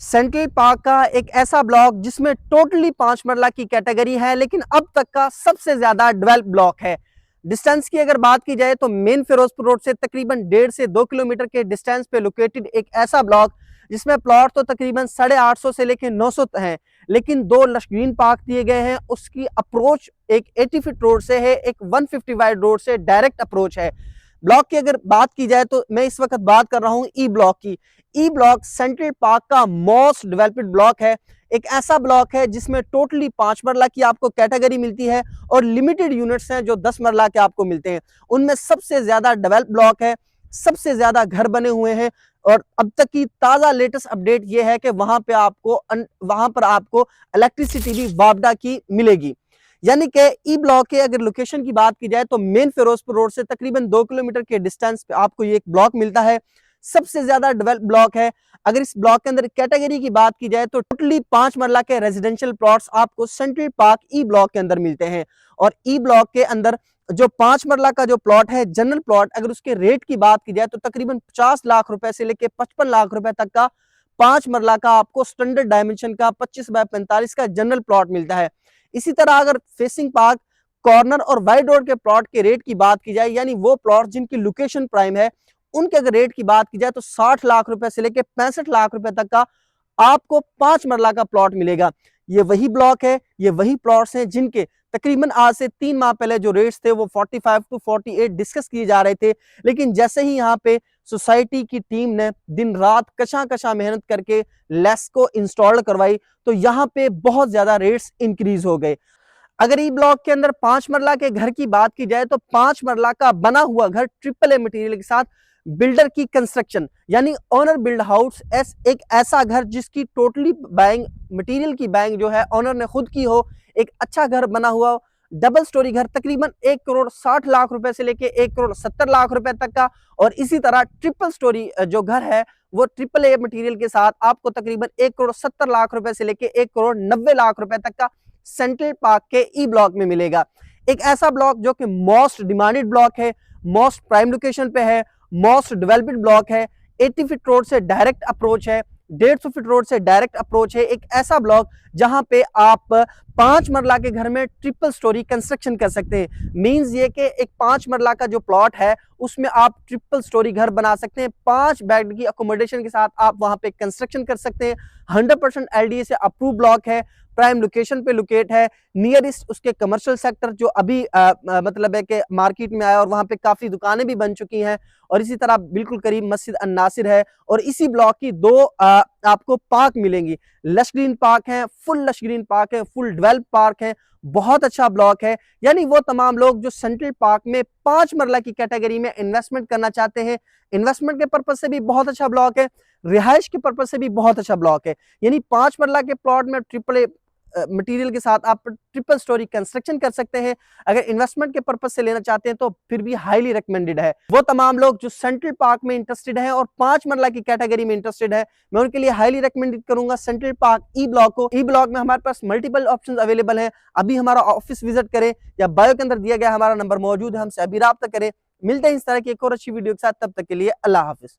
Central park का एक ऐसा ब्लॉक जिसमें टोटली 5 मरला की कैटेगरी है, लेकिन अब तक का सबसे ज्यादा डेवलप ब्लॉक है। डिस्टेंस की अगर बात की जाए तो मेन फिरोजपुर रोड से तकरीबन 1.5 से 2 किलोमीटर के डिस्टेंस पे लोकेटेड एक ऐसा ब्लॉक जिसमें प्लॉट तो तकरीबन 850 से लेकर 900 हैं, लेकिन 2 लश ग्रीन पार्क दिए गए हैं। उसकी अप्रोच एक 80 फीट रोड से है, एक 150 वाइड रोड से डायरेक्ट अप्रोच है। ब्लॉक की अगर बात की जाए तो मैं इस वक्त बात कर रहा हूं ई ब्लॉक की। ई ब्लॉक सेंट्रल पार्क का मोस्ट डेवलप्ड ब्लॉक है। एक ऐसा ब्लॉक है जिसमें टोटली 5 मरला की आपको कैटेगरी मिलती है और लिमिटेड यूनिट्स हैं जो 10 मरला के आपको मिलते हैं। उनमें सबसे ज्यादा डेवलप ब्लॉक है, सबसे ज्यादा घर बने हुए हैं। और अब तक की ताजा लेटेस्ट अपडेट यह है कि वहां पर आपको इलेक्ट्रिसिटी भी वापडा की मिलेगी। यानी कि ई ब्लॉक के अगर लोकेशन की बात की जाए तो मेन फिरोजपुर रोड से तकरीबन 2 किलोमीटर के डिस्टेंस पे आपको ये एक ब्लॉक मिलता है। सबसे ज्यादा डेवलप ब्लॉक है। अगर इस ब्लॉक के अंदर कैटेगरी की बात की जाए तो टोटली 5 मरला के रेजिडेंशियल प्लॉट्स आपको सेंट्रल पार्क ई ब्लॉक के अंदर मिलते हैं। और ई ब्लॉक के अंदर जो 5 मरला का जो प्लॉट है जनरल प्लॉट, अगर उसके रेट की बात की जाए तो तकरीबन 50 लाख रुपए से लेकर 55 लाख रुपए तक का 5 मरला का आपको स्टैंडर्ड डायमेंशन का 25 बाय 45 का जनरल प्लॉट मिलता है। इसी तरह अगर फेसिंग पार्क, कॉर्नर और वाइड रोड के प्लॉट के रेट की बात की जाए, यानी वो प्लॉट जिनकी लोकेशन प्राइम है, उनके अगर रेट की बात की जाए तो 60 लाख रुपए से लेकर 65 लाख रुपए तक का आपको 5 मरला का प्लॉट मिलेगा। ये वही ब्लॉक है, ये वही प्लॉट्स हैं जिनके तकरीबन आज से 3 माह पहले जो रेट्स थे वो 45 to 48 डिस्कस किए जा रहे थे। लेकिन जैसे ही यहाँ पे सोसाइटी की टीम ने दिन रात कशा कशा मेहनत करके लेस को इंस्टॉल करवाई तो यहाँ पे बहुत ज्यादा रेट्स इंक्रीज हो गए। अगर ई ब्लॉक के अंदर 5 मरला के घर की बात की जाए तो 5 मरला का बना हुआ घर ट्रिपल ए मटेरियल के साथ बिल्डर की कंस्ट्रक्शन यानी ओनर बिल्ड हाउस एक ऐसा घर जिसकी टोटली बैंग मटेरियल की बैंग जो है ओनर ने खुद की हो, एक अच्छा घर बना हुआ डबल स्टोरी घर तकरीबन 1 करोड़ 60 लाख रुपए से लेके 1 करोड़ 70 लाख रुपए तक का। और इसी तरह ट्रिपल स्टोरी जो घर है वो ट्रिपल ए मटेरियल के साथ आपको तकरीबन 1 करोड़ 70 लाख रुपए से लेके 1 करोड़ 90 लाख रुपए तक का सेंट्रल पार्क के ई ब्लॉक में मिलेगा। एक ऐसा ब्लॉक जो कि मोस्ट डिमांडेड ब्लॉक है, मोस्ट प्राइम लोकेशन पे है, मोस्ट डेवलप्ड ब्लॉक है। 80 फीट रोड से डायरेक्ट अप्रोच है, 150 फीट रोड से डायरेक्ट अप्रोच है। एक ऐसा ब्लॉक जहां पे आप 5 मरला के घर में ट्रिपल स्टोरी कंस्ट्रक्शन कर सकते हैं। मींस ये कि एक 5 मरला का जो प्लॉट है उसमें आप ट्रिपल स्टोरी घर बना सकते हैं। 5 बेड की अकोमोडेशन के साथ आप वहां पे कंस्ट्रक्शन कर सकते हैं। 100% एलडीए से अप्रूव ब्लॉक है, प्राइम लोकेशन पे लोकेट है, नियरेस्ट उसके कमर्शियल सेक्टर जो अभी मतलब है कि मार्केट में आया और वहां पे काफी दुकानें भी बन चुकी हैं। और इसी तरह बिल्कुल करीब मस्जिद अन्नासिर है। और इसी ब्लॉक की 2 आपको पार्क मिलेंगी, लश ग्रीन पार्क है, फुल लश ग्रीन पार्क है, फुल डेवलप पार्क है। बहुत अच्छा ब्लॉक है। यानी वो तमाम लोग जो सेंट्रल पार्क में 5 मरला की कैटेगरी में इन्वेस्टमेंट करना चाहते हैं, इन्वेस्टमेंट के पर्पज से भी बहुत अच्छा ब्लॉक है, रिहाइश के पर्पज से भी बहुत अच्छा ब्लॉक है। यानी 5 मरला के प्लॉट में ट्रिपल ए मटेरियल के साथ आप ट्रिपल स्टोरी कंस्ट्रक्शन कर सकते हैं। अगर इन्वेस्टमेंट के पर्पज से लेना चाहते हैं तो फिर भी हाईली रिकमेंडेड है। वो तमाम लोग जो सेंट्रल पार्क में इंटरेस्टेड हैं और 5 मरला की कैटेगरी में इंटरेस्टेड है, मैं उनके लिए हाईली रिकमेंडेड करूंगा सेंट्रल पार्क ई ब्लॉक को। ई ब्लॉक में हमारे पास मल्टीपल ऑप्शन अवेलेबल है। अभी हमारा ऑफिस विजिट करें या बायो के अंदर दिया गया हमारा नंबर मौजूद है, हमसे अभी राब्ता करें। मिलते हैं इस तरह की एक और अच्छी वीडियो के साथ, तब तक के लिए अल्लाह हाफिज।